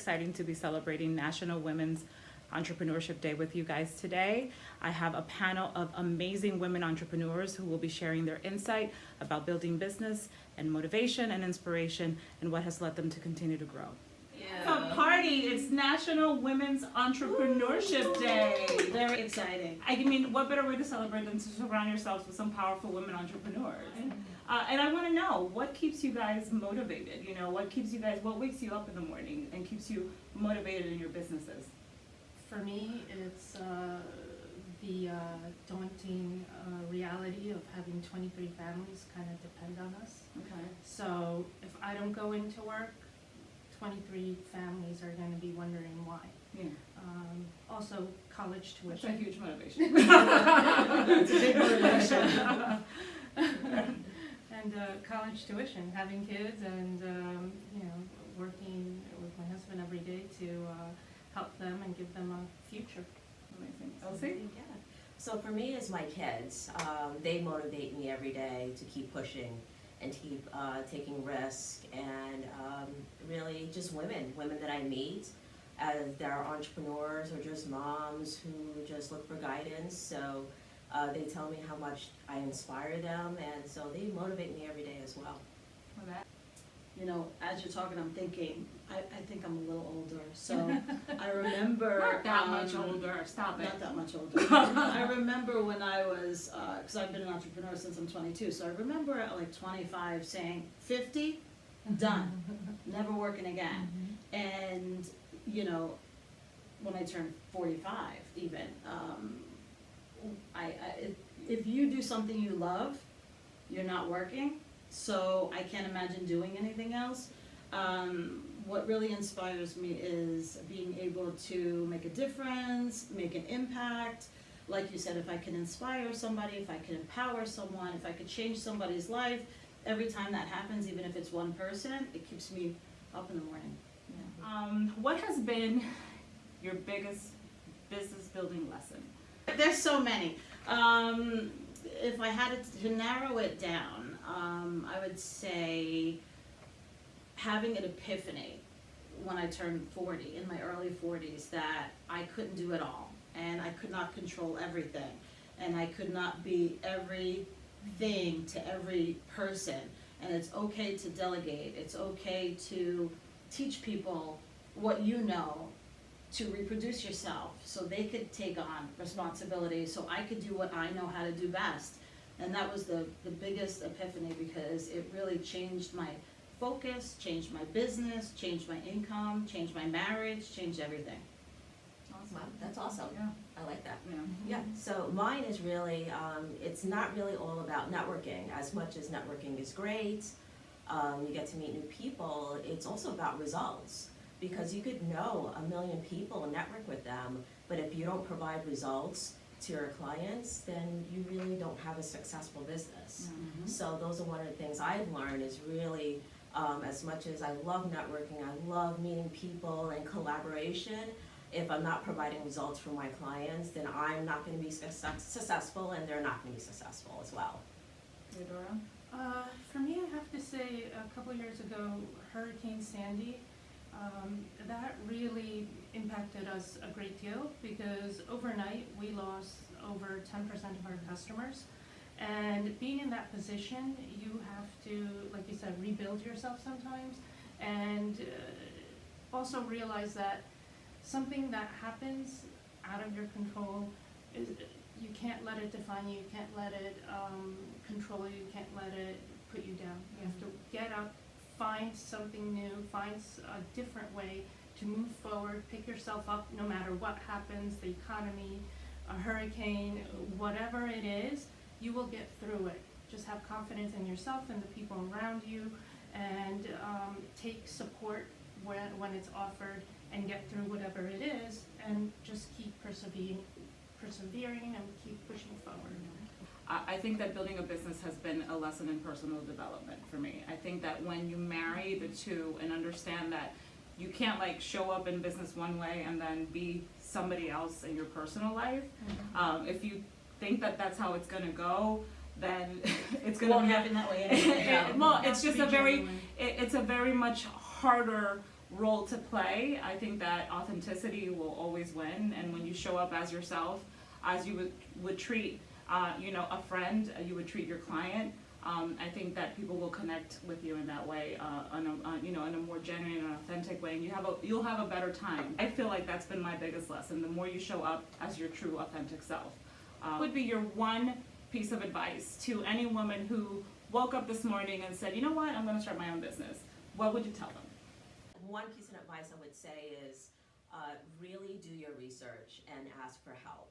exciting to be celebrating National Women's Entrepreneurship Day with you guys today. I have a panel of amazing women entrepreneurs who will be sharing their insight about building business and motivation and inspiration and what has led them to continue to grow. It's a party. It's National Women's Entrepreneurship Day. Very exciting. I mean, what better way to celebrate than to surround yourselves with some powerful women entrepreneurs? And I want to know, what keeps you guys motivated? You know, what wakes you up in the morning and keeps you motivated in your businesses? For me, it's the daunting reality of having 23 families kind of depend on us. Okay. So if I don't go into work, 23 families are going to be wondering why. Yeah. Also, college That's tuition. a huge motivation. It's a big motivation. And college tuition, having kids and, working with my husband every day to help them and give them a future. Amazing. Elsie? Yeah. So for me, it's my kids. They motivate me every day to keep pushing and to keep taking risks, and really just women that I meet as they're entrepreneurs or just moms who just look for guidance. So they tell me how much I inspire them, and so they motivate me every day as well. You know, as you're talking, I'm thinking, I think I'm a little older, so I remember... Not that much older. Stop it. Not that much older. I remember when I was, because I've been an entrepreneur since I'm 22, so I remember at like 25 saying, 50, done, never working again. And, you know, when I turned 45 even, if you do something you love, you're not working. So I can't imagine doing anything else. What really inspires me is being able to make a difference, make an impact. Like you said, if I can inspire somebody, if I can empower someone, if I could change somebody's life, every time that happens, even if it's one person, it keeps me up in the morning. Yeah. What has been your biggest business building lesson? There's so many. If I had to narrow it down, I would say having an epiphany when I turned 40, in my early 40s, that I couldn't do it all, and I could not control everything, and I could not be everything to every person, and it's okay to delegate, it's okay to teach people what you know, to reproduce yourself so they could take on responsibility, so I could do what I know how to do best. And that was the biggest epiphany, because it really changed my focus, changed my business, changed my income, changed my marriage, changed everything. Awesome. Wow, that's awesome. Yeah. I like that. Yeah. Yeah, so mine is really, it's not really all about networking. As much as networking is great, you get to meet new people, it's also about results. Because you could know 1 million people and network with them, but if you don't provide results to your clients, then you really don't have a successful business. Mm-hmm. So those are one of the things I've learned is really, as much as I love networking, I love meeting people and collaboration, if I'm not providing results for my clients, then I'm not going to be successful, and they're not going to be successful as well. Theodora? For me, I have to say, a couple years ago, Hurricane Sandy, that really impacted us a great deal, because overnight we lost over 10% of our customers. And being in that position, you have to, like you said, rebuild yourself sometimes, and also realize that something that happens out of your control, is you can't let it define you, you can't let it control you, you can't let it put you down. You have to get up, find something new, find a different way to move forward, pick yourself up no matter what happens, the economy, a hurricane, whatever it is, you will get through it. Just have confidence in yourself and the people around you, and take support when it's offered, and get through whatever it is, and just keep persevering and keep pushing forward. I think that building a business has been a lesson in personal development for me. I think that when you marry the two and understand that you can't like show up in business one way and then be somebody else in your personal life, if you think that that's how it's gonna go, then it's gonna happen that way anyway. well, it's just a very, it's a very much harder role to play. I think that authenticity will always win, and when you show up as yourself, as you would treat a friend, you would treat your client. I think that people will connect with you in that way, in a more genuine and authentic way, and you'll have a better time. I feel like that's been my biggest lesson. The more you show up as your true, authentic self, would be your one piece of advice to any woman who woke up this morning and said, you know what, I'm going to start my own business. What would you tell them? One piece of advice I would say is really do your research and ask for help.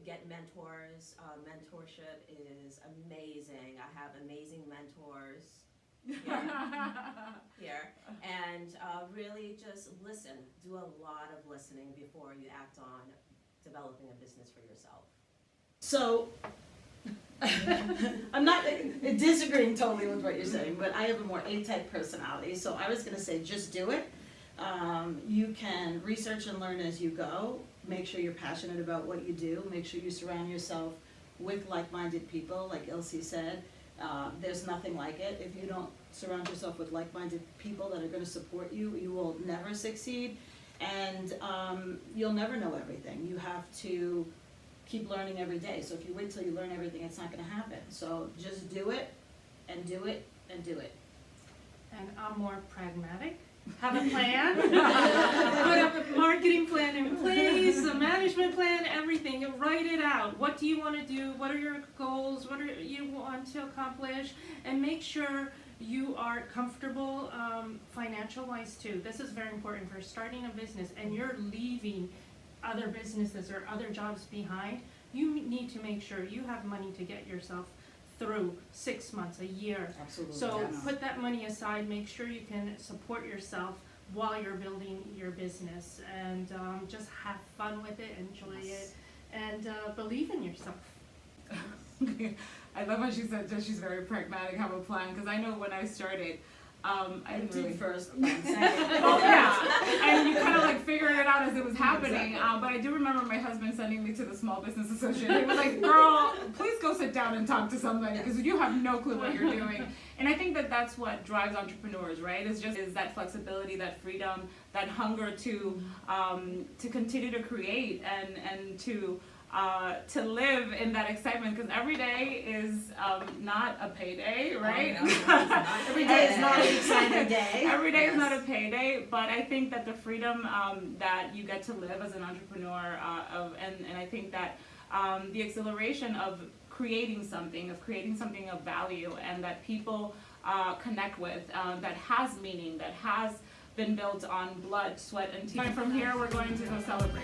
Get mentors. Mentorship is amazing. I have amazing mentors here. And really just listen. Do a lot of listening before you act on developing a business for yourself. So, I'm not disagreeing totally with what you're saying, but I have a more A-type personality, so I was gonna say just do it. You can research and learn as you go. Make sure you're passionate about what you do. Make sure you surround yourself with like-minded people, like Ilsy said. There's nothing like it. If you don't surround yourself with like-minded people that are gonna support you, you will never succeed, and you'll never know everything. You have to keep learning every day. So if you wait till you learn everything, it's not gonna happen. So just do it, and do it, and do it. And I'm more pragmatic. Have a plan. Put up a marketing plan in place, a management plan, everything. And write it out. What do you want to do? What are your goals? What are you want to accomplish? And make sure you are comfortable financial-wise too. This is very important for starting a business and you're leaving other businesses or other jobs behind. You need to make sure you have money to get yourself through 6 months, a year. Absolutely. So Yes. put that money aside, make sure you can support yourself while you're building your business, and just have fun with it, enjoy it, and believe in yourself. I love how she said that she's very pragmatic, have a plan, because I know when I started, I didn't really... first. Oh yeah, and you kind of like figured it out as it was happening. Exactly. But I do remember my husband sending me to the Small Business Association. He was like, "Girl, please go sit down and talk to somebody because you have no clue what you're doing." And I think that that's what drives entrepreneurs, right? Is that flexibility, that freedom, that hunger to continue to create and to live in that excitement, because every day is not a payday, right? Every day is not an exciting day. Every day is not a payday, but I think that the freedom that you get to live as an entrepreneur, and I think that the exhilaration of creating something of value, and that people connect with, that has meaning, that has been built on blood, sweat, and tears. From here, we're going to go celebrate.